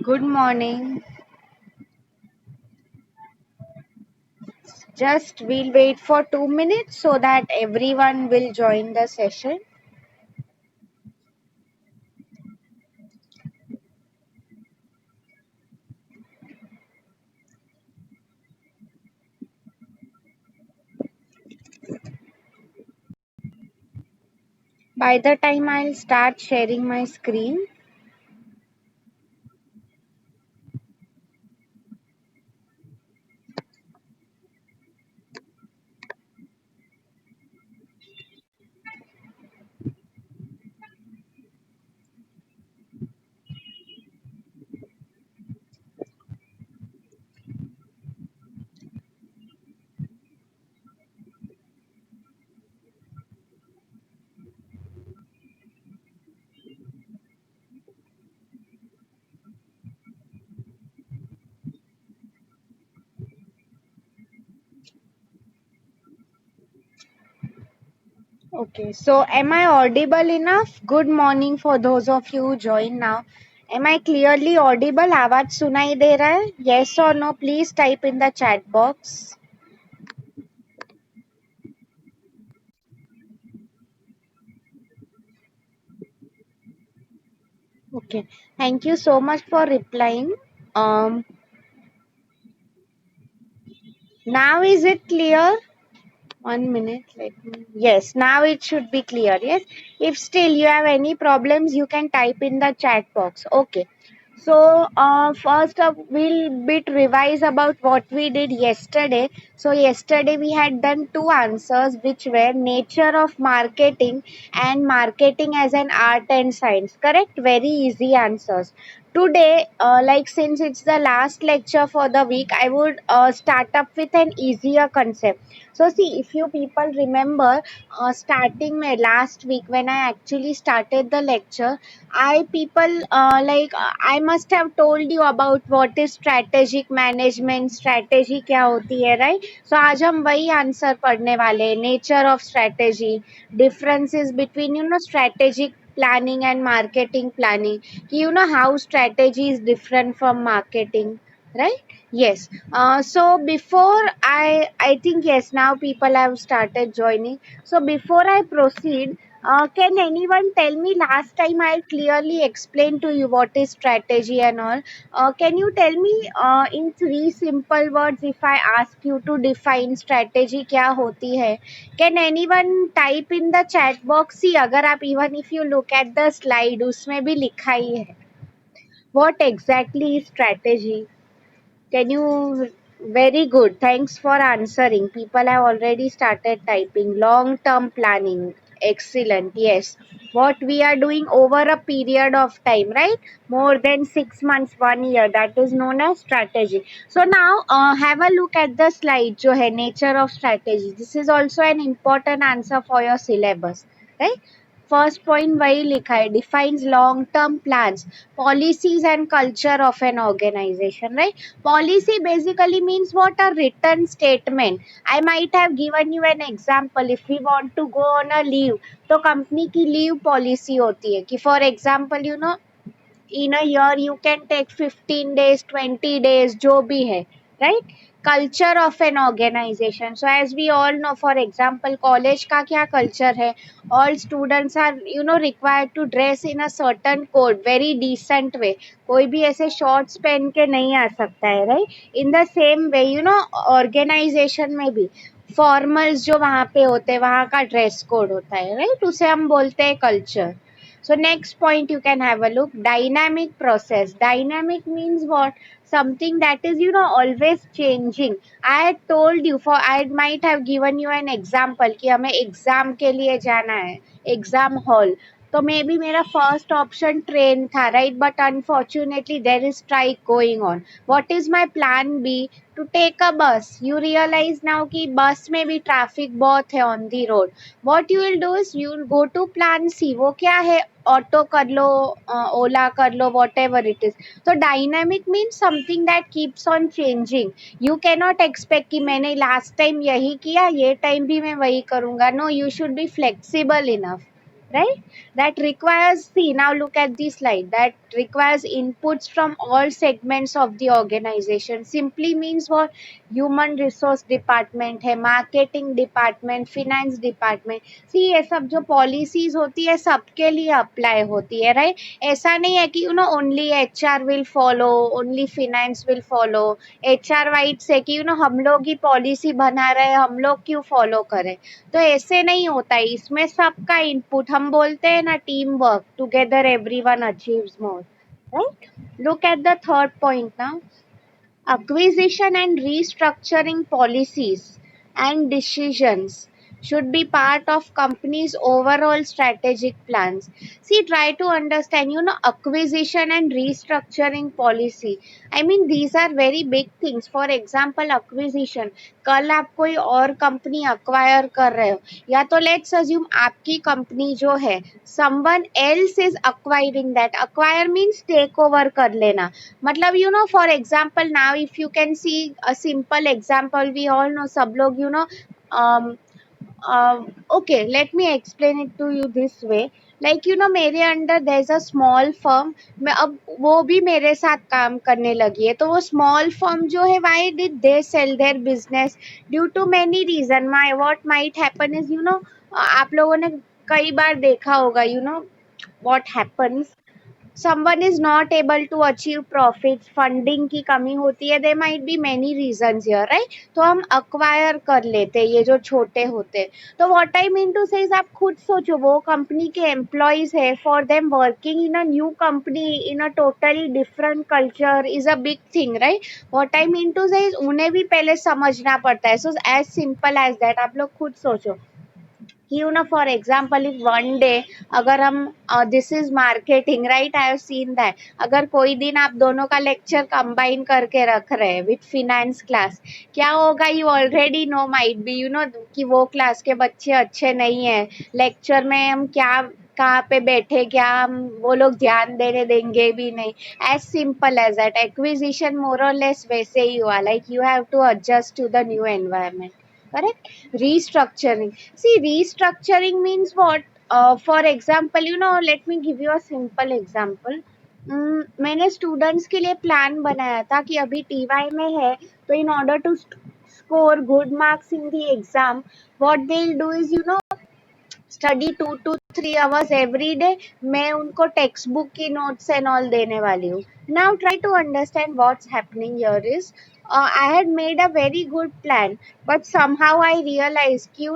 Good morning. Just we'll wait for 2 minutes so that everyone will join the session. By the time I'll start sharing my screen. Okay, so am I audible enough? Good morning for those of you who join now. Am I clearly audible? आवाज सुनाई दे रहा है? Yes or no? Please type in the chat box. Okay, thank you so much for replying. Um, Now is it clear? 1 minute, let me. Yes, now it should be clear. Yes, if still you have any problems, you can type in the chat box. Okay. So, first up, we'll bit revise about what we did yesterday. So, yesterday we had done two answers, which were nature of marketing and marketing as an art and science. Correct? Very easy answers. Today, like since it's the last lecture for the week, I would start up with an easier concept. So see, if you people remember, starting my last week when I actually started the lecture, I people I must have told you about what is strategic management, strategy क्या होती है, right? So आज हम वही answer पढ़ने वाले हैं, nature of strategy, differences between strategic planning and marketing planning. कि how strategy is different from marketing, right? Yes. So before I think yes, now people have started joining. So before I proceed, can anyone tell me, last time I clearly explained to you what is strategy and all. Can you tell me in three simple words, if I ask you to define strategy क्या होती है? Can anyone type in the chat box? See, अगर आप even if you look at the slide, उसमें भी लिखा ही है. What exactly is strategy? Can you? Very good. Thanks for answering. People have already started typing. Long term planning. Excellent. Yes. What we are doing over a period of time, right? More than 6 months, 1 year. That is known as strategy. So now have a look at the slide. जो है nature of strategy. This is also an important answer for your syllabus, right? First point वही लिखा है, defines long term plans, policies and culture of an organization, right? Policy basically means what? A written statement. I might have given you an example. If we want to go on a leave, तो company की leave policy होती है कि for example in a year you can take 15 days, 20 days, जो भी है, right? Culture of an organization. So as we all know, for example, college का क्या culture है? All students are required to dress in a certain code, very decent way. कोई भी ऐसे shorts पहन के नहीं आ सकता है, right? In the same way, organization में भी formals जो वहाँ पे होते हैं, वहाँ का dress code होता है, right? उसे हम बोलते हैं culture. So next point you can have a look. Dynamic process. Dynamic means what? Something that is always changing. I had told you, for I might have given you an example कि हमें exam के लिए जाना है, exam hall. तो maybe मेरा first option train था, right? But unfortunately there is strike going on. What is my plan B? To take a bus. You realise now कि बस में भी ट्रैफिक बहुत है on the road. What you will do is you will go to plan C. वो क्या है? Auto कर लो, ओला कर लो, वॉट एवर इट इज. तो dynamic means something that keeps on changing. You cannot expect कि मैंने लास्ट टाइम यही किया, ये टाइम भी मैं वही करूंगा. No, you should be flexible enough, right? That requires, see, now look at the slide, that requires inputs from all segments of the organization. Simply means what? Human resource department है, marketing department, finance department. See, ये सब जो policies होती है सबके लिए apply होती है, right? ऐसा नहीं है कि only HR will follow, only finance will follow. HR wide से कि हम लोग ही पॉलिसी बना रहे हैं, हम लोग क्यों फॉलो करें? तो ऐसे नहीं होता है, इसमें सबका इनपुट, हम बोलते हैं ना team work, together everyone achieves more, right? Look at the third point now, acquisition and restructuring policies and decisions should be part of company's overall strategic plans. See, try to understand, acquisition and restructuring policy. I mean, these are very big things. For example, acquisition. कल आप कोई और company acquire कर रहे हो, या तो let's assume आपकी कंपनी जो है, someone else is acquiring that. Acquire means take over कर लेना. मतलब for example, now if you can see a simple example, we all know, सब लोग okay, let me explain it to you this way. Like मेरे under there is a small firm, मैं अब वो भी मेरे साथ काम करने लगी है, तो वो स्मॉल फर्म जो है, why did they sell their business? Due to many reason. My what might happen is, आप लोगों ने कई बार देखा होगा, what happens, someone is not able to achieve profits, funding की कमी होती है, there might be many reasons here, right? तो हम acquire कर लेते हैं ये जो छोटे होते हैं. तो what I mean to say is, आप खुद सोचो, वो कंपनी के employees है, for them working in a new company in a totally different culture is a big thing, right? What I mean to say is, उन्हें भी पहले समझना पड़ता है. So as simple as that, आप लोग खुद सोचो कि for example, if one day, अगर हम, this is marketing, right? I have seen that. अगर कोई दिन आप दोनों का लेक्चर कंबाइन करके रख रहे हैं विथ फिनेंस क्लास, क्या होगा? You already no, might be कि वो क्लास के बच्चे अच्छे नहीं है, लेक्चर में हम क्या, कहाँ पे बैठे, क्या हम, वो लोग ध्यान देने देंगे भी नहीं. As simple as that. Acquisition more or less वैसे ही हुआ, like you have to adjust to the new environment, correct? Restructuring. See, restructuring means what? For example, let me give you a simple example. मैंने students के लिए plan बनाया था कि अभी टीवाई में है, तो in order to score good marks in the exam, what they will do is, study 2 to 3 hours every day. मैं उनको टेक्स्ट बुक की नोट्स एंड ऑल देने वाली हूँ. Now try to understand what's happening here is, I had made a very good plan, but somehow I realized कि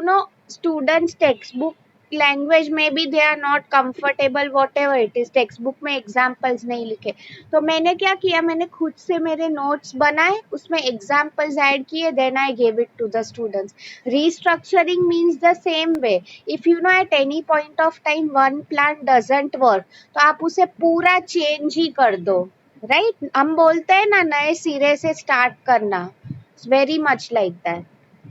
students textbook language maybe they are not comfortable, whatever it is, textbook में examples नहीं लिखे. तो मैंने क्या किया, मैंने खुद से मेरे notes बनाए, उसमें examples add किए, then I gave it to the students. Restructuring means the same way. If at any point of time one plan doesn't work, तो आप उसे पूरा change ही कर दो, राइट? हम बोलते हैं ना, नए सिरे से स्टार्ट करना, वेरी मच लाइक दैट.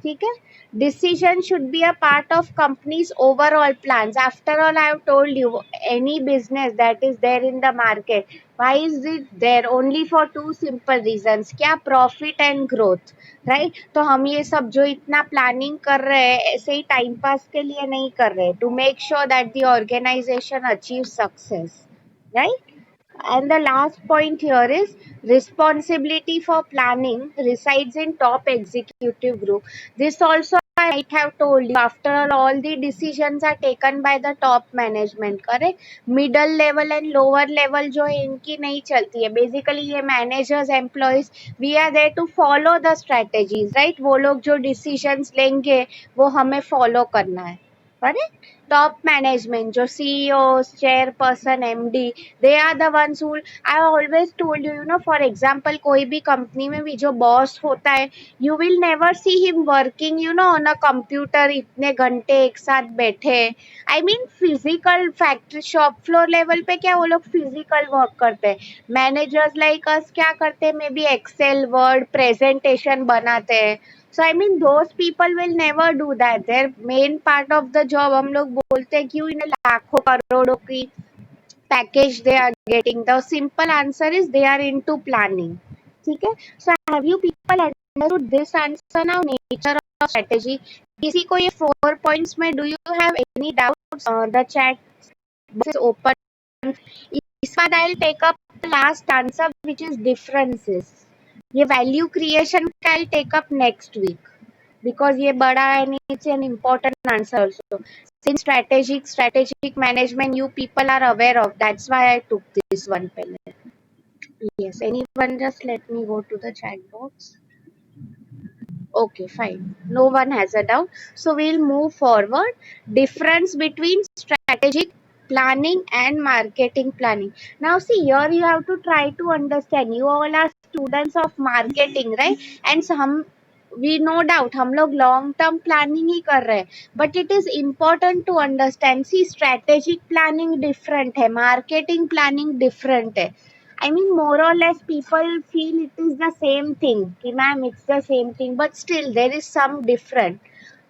ठीक है? Decision should be a part of company's overall plans. After all, I have told you, any business that is there in the market, why is it there? Only for 2 simple reasons. क्या? Profit and growth, right? तो हम ये सब जो इतना planning कर रहे हैं, ऐसे ही टाइम पास के लिए नहीं कर रहे, to make sure that the organization achieve success, right? And the last point here is, responsibility for planning resides in top executive group. This also I might have told you. After all the decisions are taken by the top management, correct? Middle level and lower level जो है, इनकी नहीं चलती है. Basically ये managers, employees, we are there to follow the strategies, right? वो लोग जो decisions लेंगे वो हमें follow करना है, correct? Top management, जो CEOs, chairperson, MD, they are the ones who, I always told you, for example, कोई भी कंपनी में भी जो बॉस होता है, you will never see him working, on a computer इतने घंटे एक साथ बैठे. I mean physical factory shop floor level पे क्या वो लोग फिजिकल वर्क करते हैं. मैनेजर्स लाइक अस क्या करते हैं, maybe excel, word, presentation बनाते हैं. So I mean those people will never do that. Their main part of the job, हम लोग बोलते हैं क्यों इन्हें लाखों करोड़ों की package they are getting. The simple answer is they are into planning. ठीक है? So have you people understood this answer now? Nature of strategy. किसी को ये 4 points में do you have any doubts? The chat Box is open. इस बार I'll take up the last answer which is differences. ये value creation का I'll take up next week because ये बड़ा and it's an important answer also. Since strategic management you people are aware of, that's why I took this one पहले. Yes, anyone just let me go to the chat box. Okay, fine. No one has a doubt. So we'll move forward. Difference between strategic planning and marketing planning. Now see here you have to try to understand. You all are students of marketing, right? And some we no doubt हम लोग long term planning ही कर रहे हैं. But it is important to understand. See strategic planning different है, marketing planning different है. I mean, more or less, people feel it is the same thing. कि ma'am it's the same thing, but still there is some different.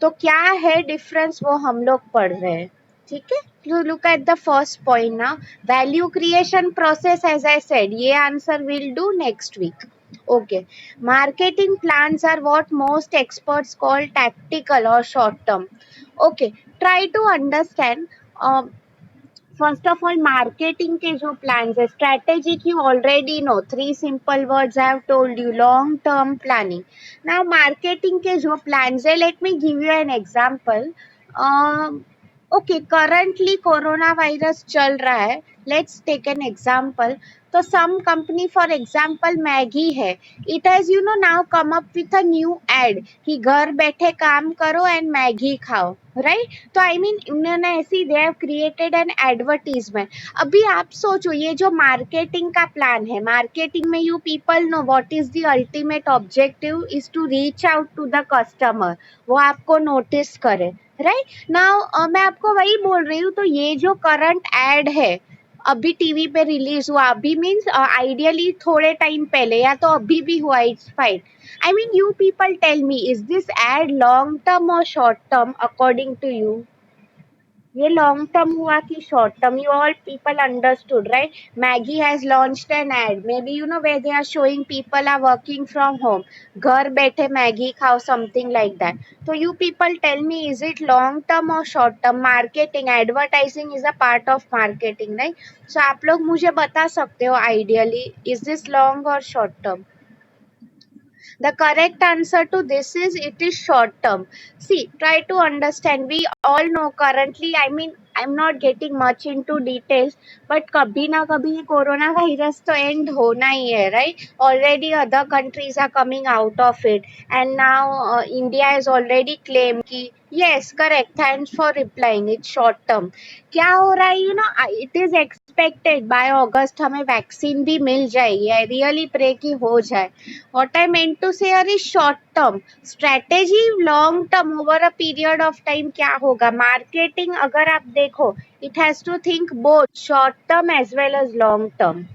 तो क्या है difference वो हम लोग पढ़ रहे हैं, ठीक है? You look at the first point now. Value creation process, as I said, ये answer we'll do next week. Okay. Marketing plans are what most experts call tactical or short term. Okay. Try to understand. First of all marketing के जो plan है, strategic you already know, three simple words I have told you, long term planning. Now marketing के जो plan है, let me give you an example. Okay, currently corona virus चल रहा है, let's take an example. तो some company for example Maggi है, it has you know now come up with a new ad कि घर बैठे काम करो एंड मैगी खाओ, राइट? तो आई मीन उन्होंने ऐसी they have created an advertisement. अभी आप सोचो, ये जो मार्केटिंग का प्लान है, मार्केटिंग में you people know what is the ultimate objective is to reach out to the customer, वो आपको नोटिस करे, राइट? नाउ मैं आपको वही बोल रही हूँ. तो ये जो करंट एड है, अभी टीवी पे रिलीज हुआ, अभी मीन्स आइडियली थोड़े टाइम पहले या तो अभी भी हुआ, it's fine. I mean, you people tell me, is this ad long term or short term according to you? ये long term हुआ कि short term? You all people understood, right? Maggie has launched an ad. Maybe you know where they are showing people are working from home. घर बैठे Maggi खाओ, something like that. So you people tell me, is it long term or short term? Marketing, advertising is a part of marketing, right? So आप लोग मुझे बता सकते हो ideally, is this long or short term? The correct answer to this is it is short term. See, try to understand. We all know currently, I mean, I'm not getting much into details, but कभी ना कभी ये corona virus तो end होना ही है, right? Already other countries are coming out of it, and now India has already claimed कि yes, correct. Thanks for replying. It's short term. क्या हो रहा है, you know, it is expected by August हमें vaccine भी मिल जाएगी. I really pray कि हो जाए. What I meant to say is short term. Strategy long term, over a period of time क्या होगा? Marketing अगर आप देखो, it has to think both short term as well as long term,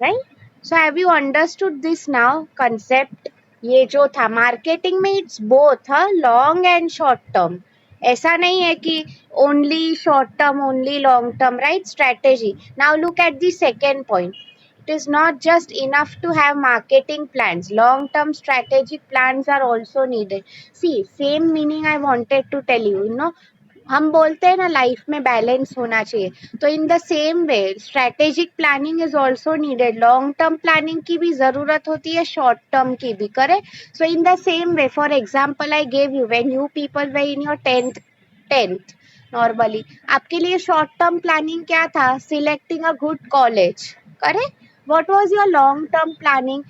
right? So have you understood this now concept? ये जो था marketing में, it's both long and short term. ऐसा नहीं है कि only short term, only long term, right? Strategy. Now look at the second point. It is not just enough to have marketing plans. Long term strategic plans are also needed. See, same meaning I wanted to tell you, you know. हम बोलते हैं ना life में balance होना चाहिए, तो in the same way strategic planning is also needed. Long term planning की भी जरूरत होती है, शॉर्ट टर्म की भी, करे. So in the same way, for example I gave you, when you people were in your tenth normally, आपके लिए शॉर्ट टर्म प्लानिंग क्या था? सिलेक्टिंग अ गुड कॉलेज, करे. What was your long term planning?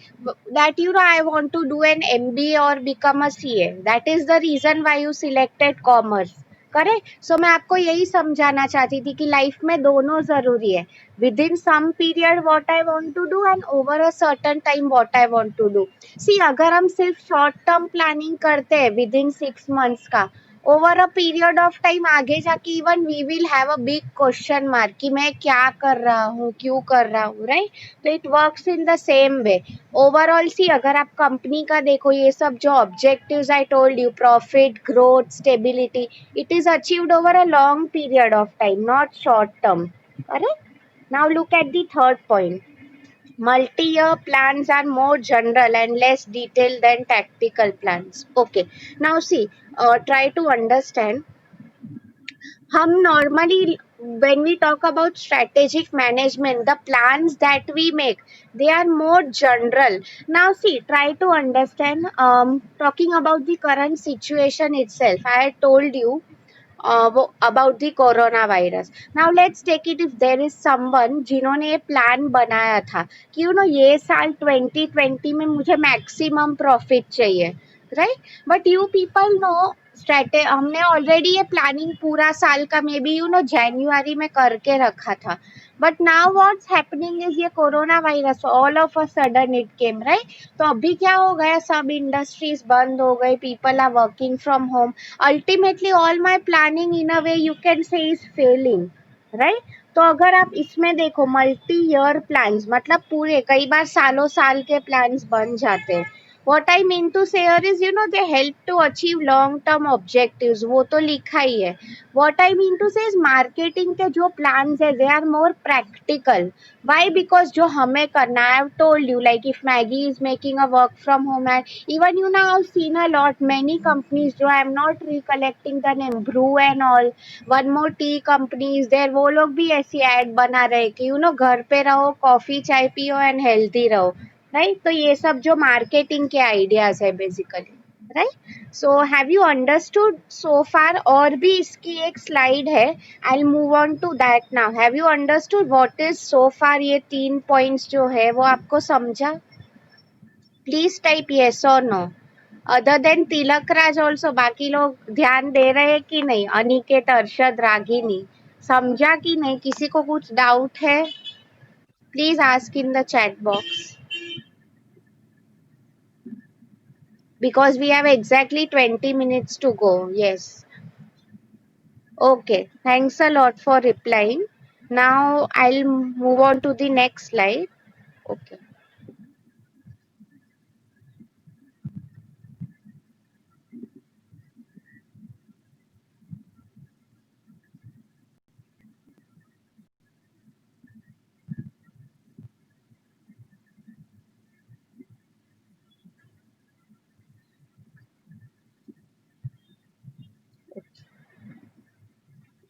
That you know, I want to do an MBA or become a CA. That is the reason why you selected commerce. Correct. So मैं आपको यही समझाना चाहती थी कि life में दोनों जरूरी है. Within some period what I want to do and over a certain time what I want to do. See, अगर हम सिर्फ शॉर्ट टर्म प्लानिंग करते हैं विद इन 6 months का, over a period of time आगे जाके even we will have a big question mark कि मैं क्या कर रहा हूँ, क्यों कर रहा हूँ, राइट? तो it works in the same way. Overall see, अगर आप कंपनी का देखो, ये सब जो objectives I told you, profit, growth, stability, it is achieved over a long period of time, not short term. Correct? Now look at the third point. Multi-year plans are more general and less detailed than tactical plans. Okay. Now see, try to understand. हम normally when we talk about strategic management, the plans that we make, they are more general. Now see, try to understand, talking about the current situation itself, I had told you about the coronavirus. Now let's take it, if there is someone जिन्होंने ये plan बनाया था कि ये साल 2020 में मुझे maximum profit चाहिए, right? But you people know strategy हमने ऑलरेडी ये प्लानिंग पूरा साल का मे बी जनवरी में करके रखा था. But now what's happening is ये corona virus all of a sudden it came, right? तो अभी क्या हो गया, सब इंडस्ट्रीज बंद हो गई, people are working from home. Ultimately all my planning in a way you can say is failing, right? तो अगर आप इसमें देखो, मल्टी ईयर प्लान्स मतलब पूरे कई बार सालों साल के प्लान्स बन जाते हैं. What I mean to say here is, they help to achieve long term objectives. वो तो लिखा ही है. What I mean to say is marketing के जो plans है, they are more practical. Why? Because जो हमें करना है, I've told you, like if Maggie is making a work from home ad, even I've seen a lot, many companies जो I'm not recollecting the name, Brew and all, one more tea company is there, वो लोग भी ऐसी ad बना रहे कि घर पे रहो, कॉफी चाय पियो एंड हेल्दी रहो, राइट? तो ये सब जो मार्केटिंग के आइडियाज है basically, right? So have you understood so far? और भी इसकी एक स्लाइड है, I will move on to that now. Have you understood what is so far? ये 3 पॉइंट्स जो है वो आपको समझा? Please type yes or no. Other than Tilak Raj also, बाकी लोग ध्यान दे रहे हैं कि नहीं? अनिकेत, अरशद, रागिनी, समझा कि नहीं? किसी को कुछ डाउट है? Please ask in the chat box, because we have exactly 20 minutes to go. Yes. Okay. Thanks a lot for replying. Now I'll move on to the next slide. Okay.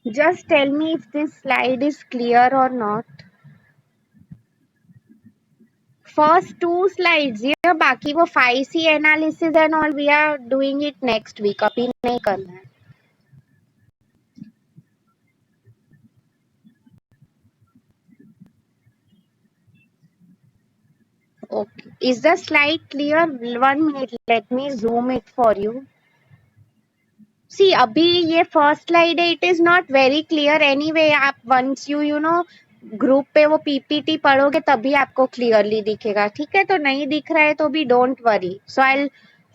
Just tell me if this slide is clear or not. First two slides, yeah, बाकी वो 5C analysis and all, we are doing it next week. अभी नहीं करना है. Okay. Is the slide clear? 1 minute. Let me zoom it for you. सी अभी ये first slide है, it is not very clear anyway. आप वंस यू ग्रुप पे वो पीपीटी पढ़ोगे तभी आपको क्लियरली दिखेगा, ठीक है? तो नहीं दिख रहा है तो भी don't worry. So I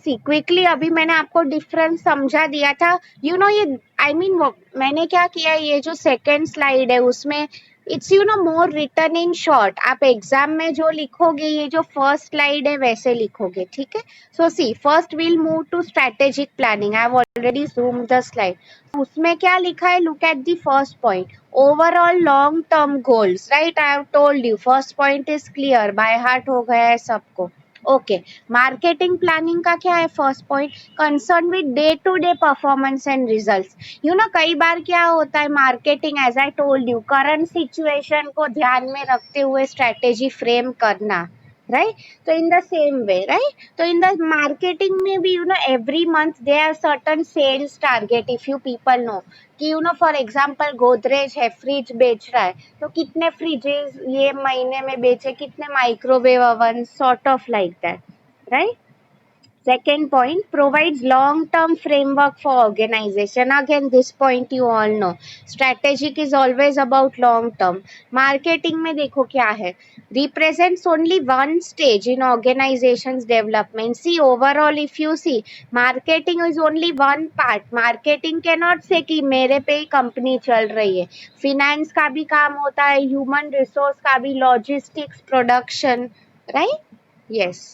see quickly, अभी मैंने आपको डिफरेंस समझा दिया था. ये आई मीन मैंने क्या किया, ये जो सेकेंड स्लाइड है उसमें it's more written in short. आप एग्जाम में जो लिखोगे, ये जो फर्स्ट स्लाइड है वैसे लिखोगे, ठीक है? So see, first we'll move to strategic planning. I have already zoomed the slide. उसमें क्या लिखा है? Look at the first point. Overall long term goals, right? I have told you. First point is clear. By heart हो गया है सबको. Okay. Marketing planning का क्या है? First point, concerned with day to day performance and results. कई बार क्या होता है, marketing as I told you, current situation को ध्यान में रखते हुए strategy frame करना, right? So in the same way, right? So in the marketing में भी every month there are certain sales target. If you people know कि for example Godrej है, फ्रिज बेच रहा है, तो कितने फ्रिजेस ये महीने में बेचे, कितने microwave oven, sort of like that, right? Second point, provides long-term framework for organization. Again, this point you all know. Strategic is always about long-term. Marketing में देखो क्या है, represents only one stage in organization's development. See, overall, if you see, marketing is only one part. Marketing cannot say कि मेरे पे ही company चल रही है. Finance का भी काम होता है, human resource का भी, logistics, production, right? Yes.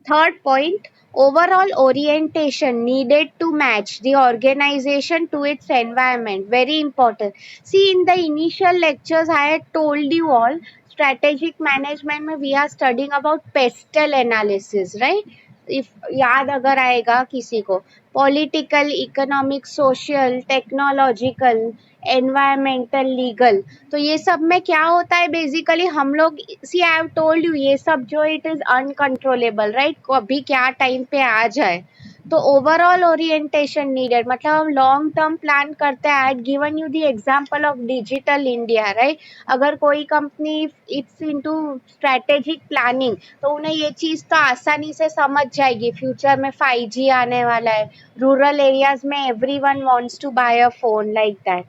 Third point, overall orientation needed to match the organization to its environment. Very important. See, in the initial lectures, I had told you all, strategic management, we are studying about pestle analysis, right? If याद अगर आएगा किसी को, political, economic, social, technological, environmental, legal, तो ये सब में क्या होता है बेसिकली हम लोग, सी आई हैव टोल्ड यू, ये सब जो इट इज अनकंट्रोलेबल, राइट, कभी क्या टाइम पे आ जाए, तो ओवरऑल ओरिएंटेशन नीडेड, मतलब हम लॉन्ग टर्म प्लान करते हैं। I had given you the example of digital India, right, अगर कोई company it's into strategic planning, तो उन्हें ये चीज तो आसानी से समझ जाएगी, फ्यूचर में 5G आने वाला है, रूरल एरियाज में everyone wants to buy a phone like that,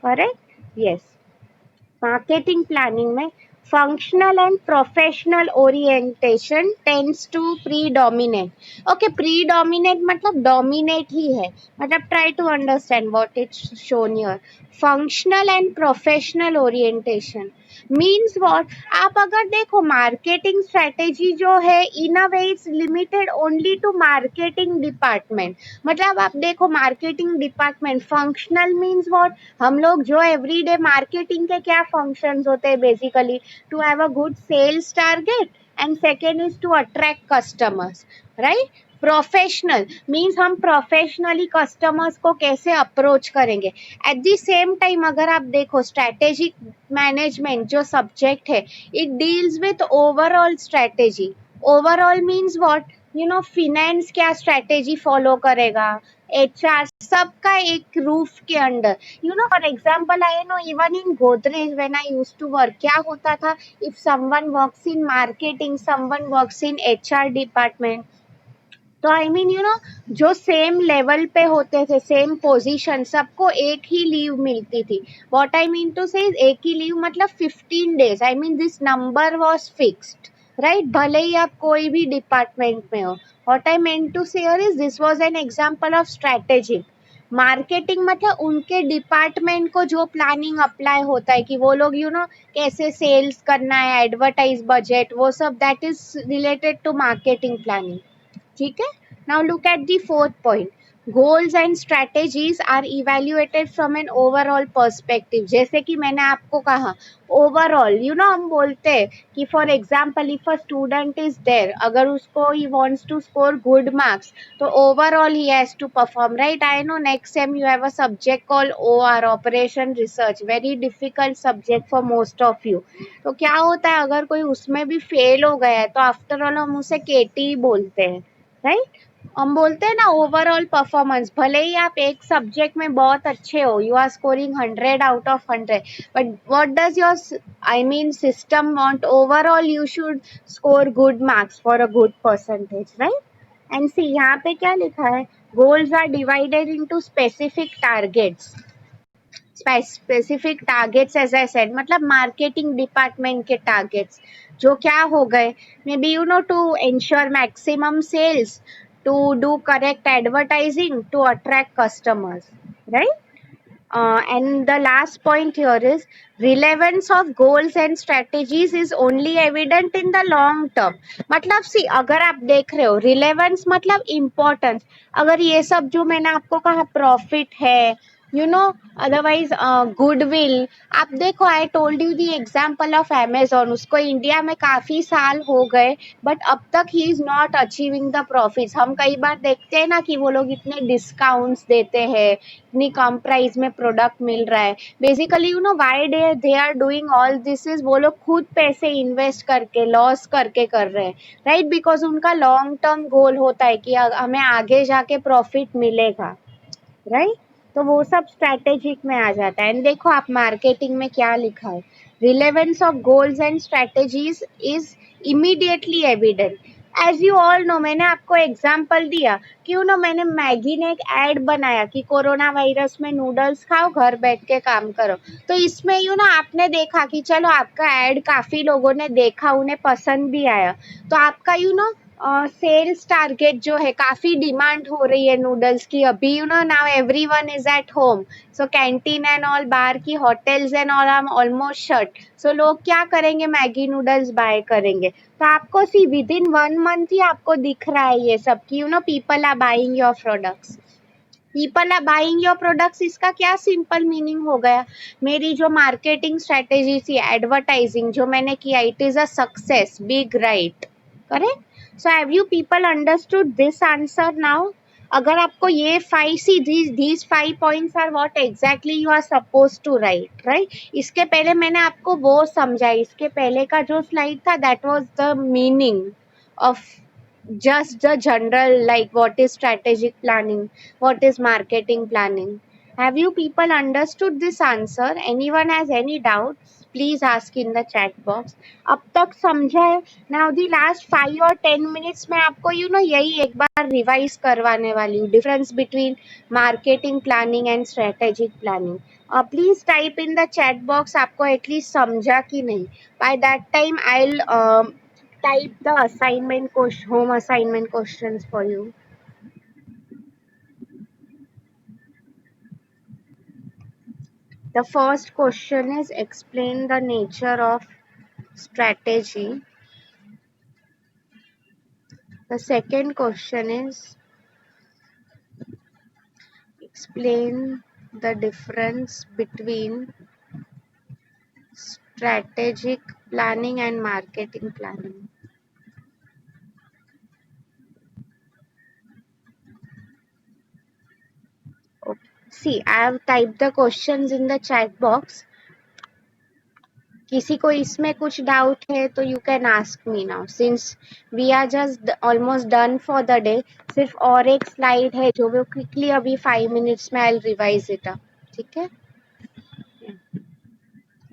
correct, yes. Marketing planning में functional and professional orientation tends to predominate. Okay, predominate मतलब डोमिनेट ही है, मतलब try to understand what it's shown here. Functional and professional orientation means what, आप अगर देखो marketing strategy जो है in a way it's limited only to marketing department, मतलब आप देखो marketing department, functional means what, हम लोग जो एवरीडे मार्केटिंग के क्या फंक्शंस होते हैं basically, to have a good sales target and second is to attract customers, right. Professional means हम प्रोफेशनली कस्टमर्स को कैसे अप्रोच करेंगे। एट द सेम टाइम अगर आप देखो स्ट्रेटेजिक मैनेजमेंट जो सब्जेक्ट है, it deals with overall strategy. Overall means what, you know finance क्या स्ट्रेटेजी फॉलो करेगा, HR सबका एक रूफ के under, you know for example I know even in Godrej when I used to work, क्या होता था, if someone works in marketing, someone works in HR department, तो I mean you know जो same level पे होते थे, same position, सबको एक ही लीव मिलती थी। व्हाट आई मीन टू से, एक ही लीव मतलब 15 days, I mean this number was fixed, right, भले ही आप कोई भी डिपार्टमेंट में हो। What I mean to say is this was an example of strategy. Marketing मतलब उनके डिपार्टमेंट को जो प्लानिंग अप्लाई होता है कि वो लोग यू नो कैसे सेल्स करना है, एडवर्टाइज बजट, वो सब that is related to marketing planning, ठीक है। Now look at the fourth point, goals and strategies are evaluated from an overall perspective. जैसे कि मैंने आपको कहा ओवरऑल, यू नो हम बोलते हैं कि for example if a student is there, अगर उसको he wants to score good marks, तो overall he has to perform, right. I know next same you have a subject called OR, operation research, very difficult subject for most of you. तो क्या होता है अगर कोई उसमें भी fail हो गया है, तो आफ्टर ऑल हम उसे KT बोलते हैं, राइट। हम बोलते हैं ना ओवरऑल परफॉर्मेंस, भले ही आप एक सब्जेक्ट में बहुत अच्छे हो, you are scoring 100 out of 100, but what does your I mean system want, overall you should score good marks for a good percentage, right. And see यहाँ पे क्या लिखा है, goals are divided into specific targets. Specific targets as I said मतलब marketing department के targets, जो क्या हो गए, maybe you know to ensure maximum sales, to do correct advertising, to attract customers, right. And the last point here is relevance of goals and strategies is only evident in the long term। मतलब सी अगर आप देख रहे हो relevance मतलब importance, अगर ये सब जो मैंने आपको कहा प्रॉफिट है, यू नो अदरवाइज गुडविल, आप देखो आई told you the example of Amazon, उसको इंडिया में काफी साल हो गए, बट अब तक he is not achieving the profits. हम कई बार देखते हैं ना कि वो लोग इतने डिस्काउंट्स देते हैं, इतनी कम प्राइस में प्रोडक्ट मिल रहा है, basically you know why they are doing all this is, वो लोग खुद पैसे इन्वेस्ट करके लॉस करके कर रहे हैं, राइट, बिकॉज उनका लॉन्ग टर्म गोल होता है कि हमें आगे जाके प्रॉफिट मिलेगा, राइट। तो वो सब स्ट्रैटेजिक में आ जाता है। एंड देखो आप मार्केटिंग में क्या लिखा है, relevance of goals and strategies is immediately evident. As you all know, मैंने आपको एग्जाम्पल दिया, क्यों ना मैंने मैगी ने एक एड बनाया कि कोरोना वायरस में नूडल्स खाओ, घर बैठ के काम करो, तो इसमें यू नो आपने देखा कि चलो आपका एड काफी लोगों ने देखा, उन्हें पसंद भी आया, तो आपका यू नो सेल्स टारगेट जो है, काफी डिमांड हो रही है नूडल्स की अभी, you know now everyone is at home, so canteen and all, बाहर की hotels and all are almost shut, so लोग क्या करेंगे, मैगी नूडल्स बाय करेंगे। तो आपको सी विद इन 1 month ही आपको दिख रहा है ये सब कि you know people are buying your products, people are buying your products. इसका क्या सिंपल मीनिंग हो गया, मेरी जो मार्केटिंग स्ट्रेटेजी थी, एडवर्टाइजिंग जो मैंने किया, it is a success, big right, correct. So have you people understood this answer now? अगर आपको ये 5 सी these 5 points are what exactly you are supposed to write, right? इसके पहले मैंने आपको वो समझा, इसके पहले का जो स्लाइड था that was the meaning of just the general, like what is strategic planning, what is marketing planning. Have you people understood this answer? Anyone has any doubts, please ask in the chat box. अब तक समझा है? Now the last 5 or 10 minutes में आपको यही एक बार revise करवाने वाली हूँ, difference between marketing planning and strategic planning. Please type in the chat box आपको एटलीस्ट समझा कि नहीं. By that time I will type the assignment question, home assignment questions for you. The first question is explain the nature of strategy. The second question is explain the difference between strategic planning and marketing planning. Okay. See, I have typed the questions in the chat box. किसी को इसमें कुछ doubt है तो you can ask me now, since we are just almost done for the day. सिर्फ और एक slide है जो वो क्विकली अभी 5 मिनट्स में आई रिवाइज इट अप. ठीक है.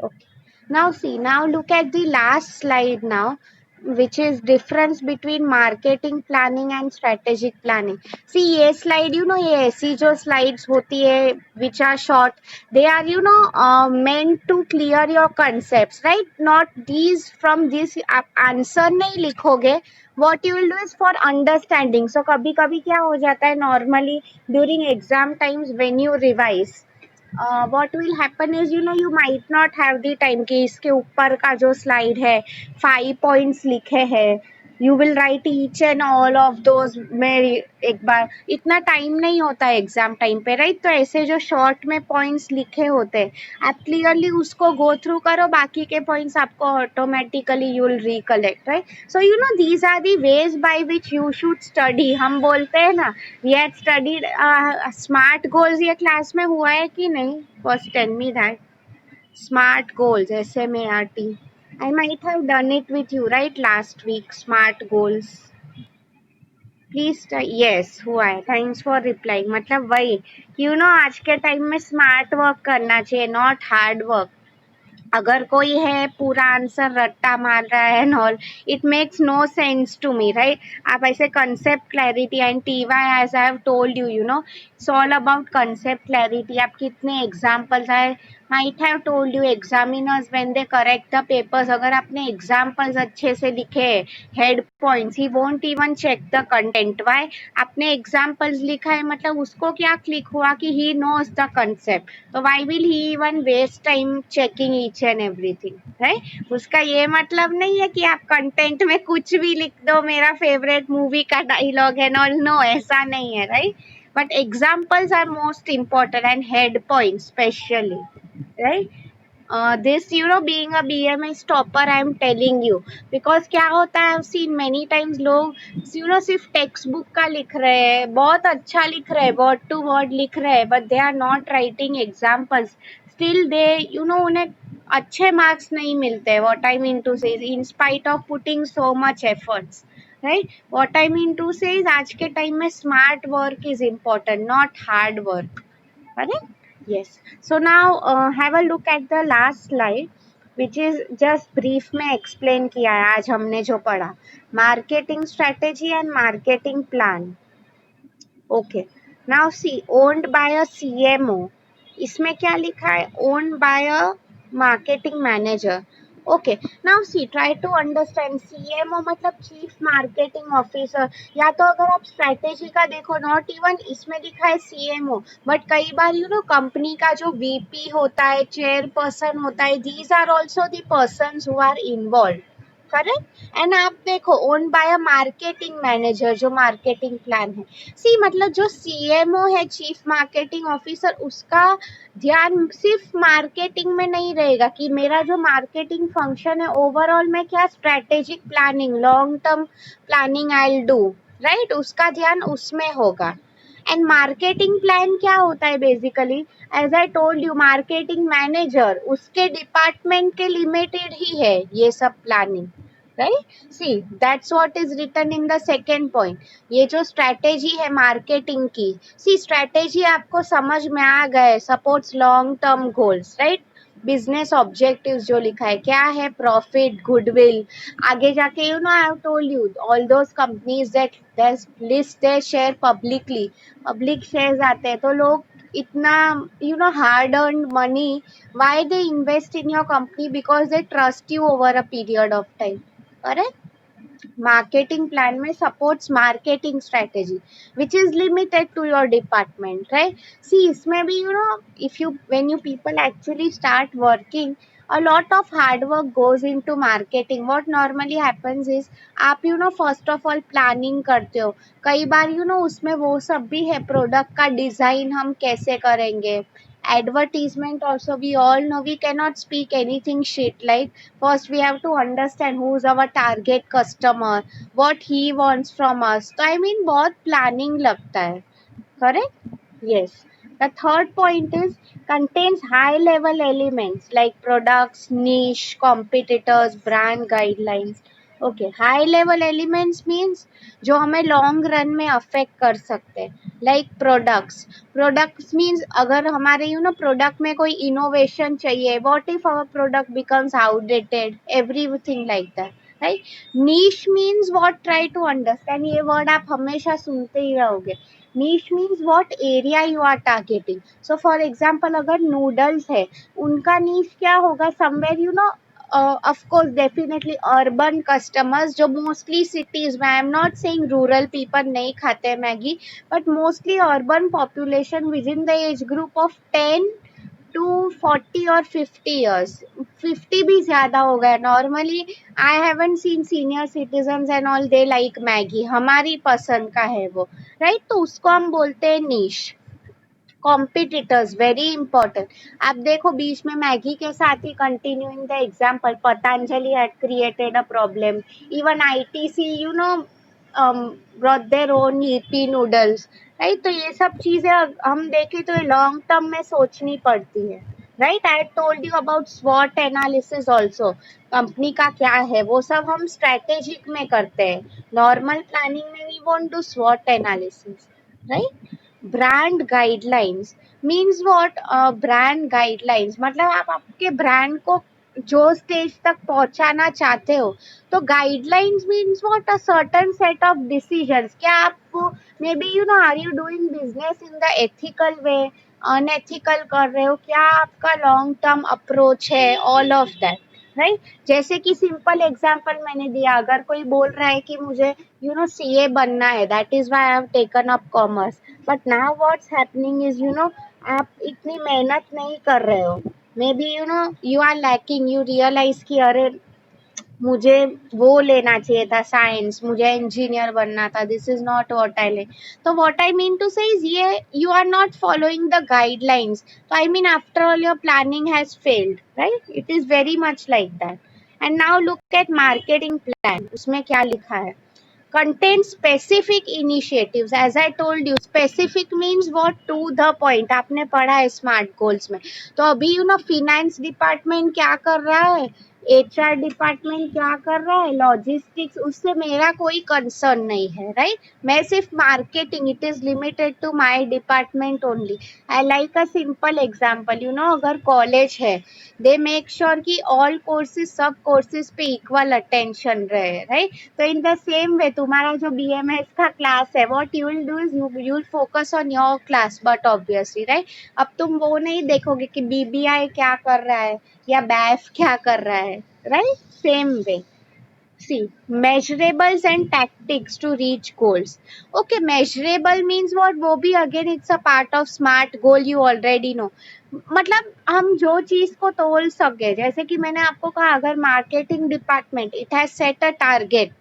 Okay. Now see, now look at the last slide now, which is difference between marketing planning and strategic planning. See, ये slide, ये ऐसी जो slides होती है, which are short, they are, meant to clear your concepts, right? Not these from this, आप answer नहीं लिखोगे. What you will do is for understanding. So कभी कभी क्या हो जाता है normally during exam times when you revise, what will happen is you might not have the time कि इसके ऊपर का जो स्लाइड है 5 points लिखे हैं, you will write each and all of those में एक बार. इतना टाइम नहीं होता है एग्जाम टाइम पे, राइट? तो ऐसे जो शॉर्ट में पॉइंट्स लिखे होते हैं आप क्लियरली उसको गो थ्रू करो, बाकी के पॉइंट्स आपको automatically you will recollect, right? So these are the ways by which you should study. हम बोलते हैं ना we had studied smart goals, ये क्लास में हुआ है कि नहीं? First tell me that. Smart goals, SMART. I might have done it with you, right? Last week, SMART goals. Please yes हुआ है. Thanks for replying. मतलब वही आज के टाइम में स्मार्ट वर्क करना चाहिए, नॉट हार्ड वर्क. अगर कोई है पूरा आंसर रट्टा मार रहा है and all, it makes no sense to me, right? आप ऐसे concept clarity and TY as I have told you, it's all about concept clarity. आप कितने एग्जाम्पल्स आए, might have told you examiners when they correct the papers, अगर आपने examples अच्छे से लिखे head points, he won't even check the content. Why? आपने examples लिखा है मतलब उसको क्या क्लिक हुआ कि ही नोज द कंसेप्ट, तो why will he even waste time checking each and everything, right? उसका ये मतलब नहीं है कि आप कंटेंट में कुछ भी लिख दो, मेरा फेवरेट मूवी का डायलॉग है, नो ऐसा नहीं है, right? But examples are most important and head points especially, right? This being a BMS topper I am telling you, because क्या होता है, I've seen many times लोग सिर्फ टेक्स्ट बुक का लिख रहे हैं, बहुत अच्छा लिख रहे हैं, वर्ड टू वर्ड लिख रहे हैं, but they are not writing examples. Still they उन्हें अच्छे मार्क्स नहीं मिलते. व्हाट आई मीन टू से, in spite of putting so much efforts, right? What I mean to say is आज के टाइम में smart work is important, not hard work, correct? Yes. So now have a look at the last slide, which is just brief में explain किया है आज हमने जो पढ़ा, marketing strategy and marketing plan. Okay. Now see, owned by a CMO. इसमें क्या लिखा है? Owned by a marketing manager. Okay. Now see, try to understand. CMO मतलब चीफ मार्केटिंग ऑफिसर, या तो अगर आप स्ट्रेटेजी का देखो, नॉट इवन इसमें लिखा है CMO, बट कई बार कंपनी का जो VP होता है, चेयरपर्सन होता है, these are also the persons who are involve, correct. And आप देखो own by a marketing manager, जो मार्केटिंग प्लान है, सी मतलब जो सीएमओ है, चीफ मार्केटिंग ऑफिसर, उसका ध्यान सिर्फ मार्केटिंग में नहीं रहेगा कि मेरा जो मार्केटिंग फंक्शन है ओवरऑल में क्या strategic planning, long term planning I will do, right, उसका ध्यान उसमें होगा। एंड मार्केटिंग प्लान क्या होता है basically, as I told you, marketing manager उसके डिपार्टमेंट के लिमिटेड ही है ये सब planning, right. See that's what is written in the second point. ये जो स्ट्रैटेजी है मार्केटिंग की, सी स्ट्रैटेजी आपको समझ में आ गए, supports long term goals, right. Business objectives जो लिखा है क्या है, प्रॉफिट, गुडविल, आगे जाके you know I have told you all those companies that list their share publicly, public shares आते हैं तो लोग इतना you know hard earn money, why they invest in your company, because they trust you over a period of time, correct. marketing plan may supports marketing strategy which is limited to your department, right? See isme bhi you know, if you when you people actually start working, a lot of hard work goes into marketing. What normally happens is आप you know first of all planning करते हो, कई बार you know उसमें वो सब भी है, product का डिजाइन हम कैसे करेंगे, advertisement also, we all know we cannot speak anything shit, like first we have to understand who's our target customer, what he wants from us, तो I mean बहुत planning लगता है, correct? Yes. The third point is contains high level elements like products, niche, competitors, brand guidelines. Okay, high level elements means जो हमें long run में affect कर सकते हैं, like products. Products means अगर हमारे you know product में कोई innovation चाहिए, what if our product becomes outdated, everything like that, right? Niche means what, try to understand, ये word आप हमेशा सुनते ही रहोगे। niche means what area you are targeting. So for example अगर noodles है, उनका niche क्या होगा, somewhere you know of course definitely urban customers जो mostly cities में, I am not saying rural people नहीं खाते हैं Maggi, but mostly urban population within the age group of 10 to 40 और 50 years, 50 भी ज़्यादा हो गया normally. I haven't seen senior citizens and all they like Maggi, हमारी पसंद का है वो, राइट, तो उसको हम बोलते हैं नीश। Competitors very important. आप देखो बीच में मैगी के साथ ही continuing the example, Patanjali had created a problem, even ITC you know brought their own yippee noodles, right. तो ये सब चीजें हम देखें तो लॉन्ग टर्म में सोचनी पड़ती है, right. I told you about स्वॉट एनालिसिस ऑल्सो, कंपनी का क्या है वो सब हम स्ट्रेटेजिक में करते हैं, नॉर्मल प्लानिंग में वी वांट टू स्वॉट analysis, right. Brand guidelines means what, brand guidelines मतलब आप आपके ब्रांड को जो स्टेज तक पहुंचाना चाहते हो, तो guidelines means what, a certain set of decisions, क्या आपको maybe you know are you doing business in the ethical way, unethical कर रहे हो, क्या आपका लॉन्ग टर्म अप्रोच है, ऑल ऑफ दैट, राइट। जैसे कि सिंपल एग्जांपल मैंने दिया, अगर कोई बोल रहा है कि मुझे यू नो सीए बनना है, that is why I have taken up commerce, but now what's happening is you know आप इतनी मेहनत नहीं कर रहे हो, maybe you know you are lacking, you realise कि अरे मुझे वो लेना चाहिए था साइंस, मुझे इंजीनियर बनना था, this is not what I like. तो what I mean to say is ये you are not following the guidelines, तो I mean after all your planning has failed, right, it is very much like that. And now look at marketing plan, उसमें क्या लिखा है, contain specific initiatives, as I told you specific means what, to the point, आपने पढ़ा है smart goals में। तो अभी यू नो फिनेंस डिपार्टमेंट क्या कर रहा है, एचआर डिपार्टमेंट क्या कर रहा है, लॉजिस्टिक्स, उससे मेरा कोई कंसर्न नहीं है, राइट। मैं सिर्फ marketing, it is limited to my department only. I like a simple example, you know अगर कॉलेज है, दे मेक श्योर कि ऑल कोर्सेज सब कोर्सेज पे इक्वल अटेंशन रहे, राइट। तो इन द सेम वे तुम्हारा जो बीएमएस का क्लास है, what you will do is you will focus on your class, but obviously, right, अब तुम वो नहीं देखोगे कि बीबीआई क्या कर रहा है या बैफ क्या कर रहा है, right, same way. See, measurables and tactics to reach goals. Okay, measurable means what? वो भी again it's a part of SMART goal, you already know. मतलब हम जो चीज को तोल सके, जैसे कि मैंने आपको कहा, अगर marketing department it has set a target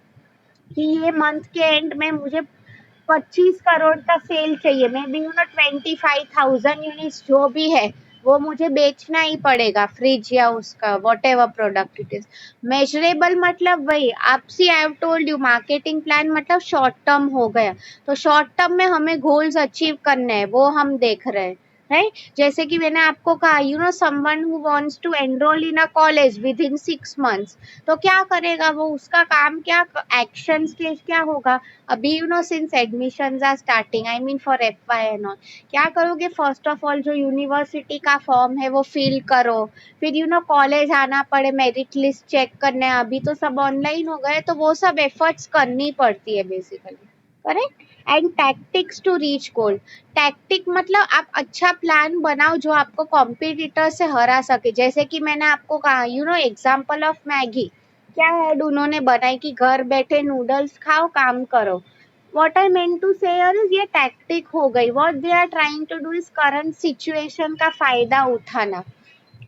कि ये मंथ के एंड में मुझे 25 करोड़ का सेल चाहिए, मे बी 25,000 यूनिट्स जो भी है वो मुझे बेचना ही पड़ेगा, फ्रिज या उसका whatever product it is. Measurable मतलब वही, आप see I have told you, marketing plan मतलब शॉर्ट टर्म हो गया, तो शॉर्ट टर्म में हमें गोल्स अचीव करने हैं, वो हम देख रहे हैं, राइट। जैसे कि मैंने आपको कहा, you know someone who wants to enrol in a college within 6 months, तो क्या करेगा वो, उसका काम क्या, एक्शन स्टेज क्या होगा। अभी you know since admissions are starting, I mean for FY and all, क्या करोगे, फर्स्ट ऑफ ऑल जो यूनिवर्सिटी का फॉर्म है वो फिल करो, फिर यू नो कॉलेज आना पड़े, मेरिट लिस्ट चेक करने, अभी तो सब ऑनलाइन हो गए, तो वो सब एफर्ट्स करनी पड़ती है basically, correct. And tactics to reach goal, tactic मतलब आप अच्छा प्लान बनाओ जो आपको कॉम्पिटिटर से हरा सके। जैसे कि मैंने आपको कहा, you know example of Maggi, क्या ऐड उन्होंने बनाई कि घर बैठे नूडल्स खाओ, काम करो। What I meant to say is ये टैक्टिक हो गई, what they are trying to do is current situation का फायदा उठाना।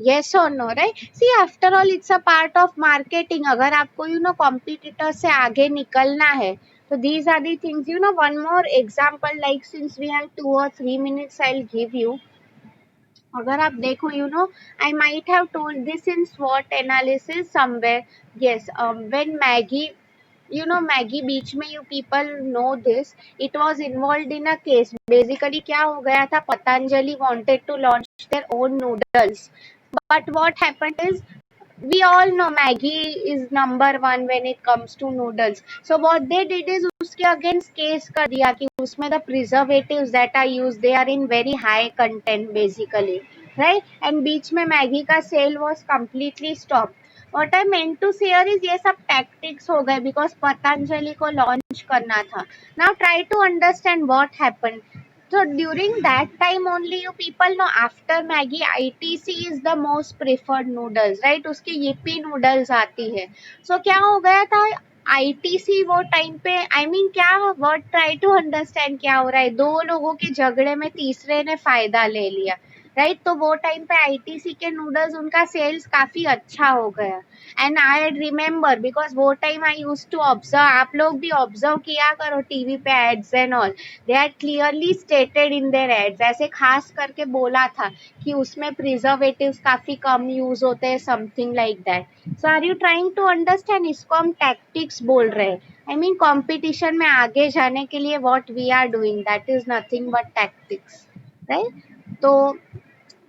yes or no, right? See, after all it's a part of marketing, अगर आपको यू नो कॉम्पिटिटर से आगे निकलना है, तो these are the things, you know. One more example, like since we have 2 or 3 minutes, I'll give you, अगर आप देखो, you know, I might have told this in स्वॉट analysis somewhere, yes, when Maggie, you know, Maggie बीच में, you people know this, it was involved in a case, basically क्या हो गया था, Patanjali wanted to launch their own noodles, but what happened is, we all know Maggie is number one when it comes to noodles. So what they did is उसके against case कर दिया कि उसमें the preservatives that are used, they are in very high content basically, right? And बीच में Maggie का sale was completely stopped. What I meant to say here is ये सब tactics हो गए because पतंजलि को launch करना था. Now try to understand what happened. So during that time only, you people know, after Maggie, ITC is the most preferred noodles, right? उसकी yippee noodles आती है. So क्या हो गया था, ITC वो टाइम पे, आई मीन क्या, वर्ड ट्राई टू अंडरस्टैंड क्या हो रहा है, दो लोगों के झगड़े में तीसरे ने फायदा ले लिया, राइट। तो वो टाइम पे आईटीसी के नूडल्स, उनका सेल्स काफी अच्छा हो गया। एंड आई रिमेम्बर बिकॉज वो time I use to observe, आप लोग भी ऑब्जर्व किया करो टीवी पे ads and all, they are clearly stated in their ads, ऐसे खास करके बोला था कि उसमें प्रिजर्वेटिव्स काफी कम यूज होते हैं, something like that. So are you trying to understand, इसको हम टैक्टिक्स बोल रहे हैं। आई मीन कंपटीशन में आगे जाने के लिए what we are doing, that is nothing but tactics, right. तो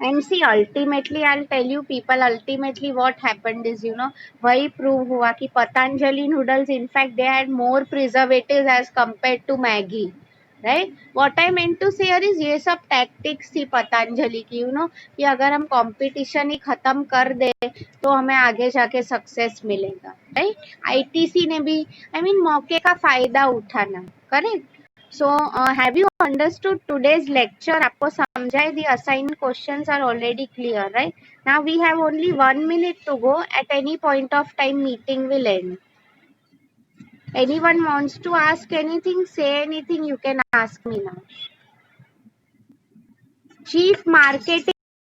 and see, ultimately I'll tell you people, ultimately what happened is, you know, वही prove हुआ कि Patanjali noodles in fact they had more preservatives as compared to Maggie, right? What I meant to say here is ये सब tactics थी पतंजलि की, you know, कि अगर हम competition ही खत्म कर दे तो हमें आगे जाके सक्सेस मिलेगा, right? आईटीसी ने भी, I mean, मौके का फायदा उठाना, correct? So, have you understood today's lecture? आपको समझा है? The assigned questions are already clear, right? Now we have only 1 minute to go. At any point of time, meeting will end. Anyone wants to ask anything, say anything, you can ask me now. Chief Marketing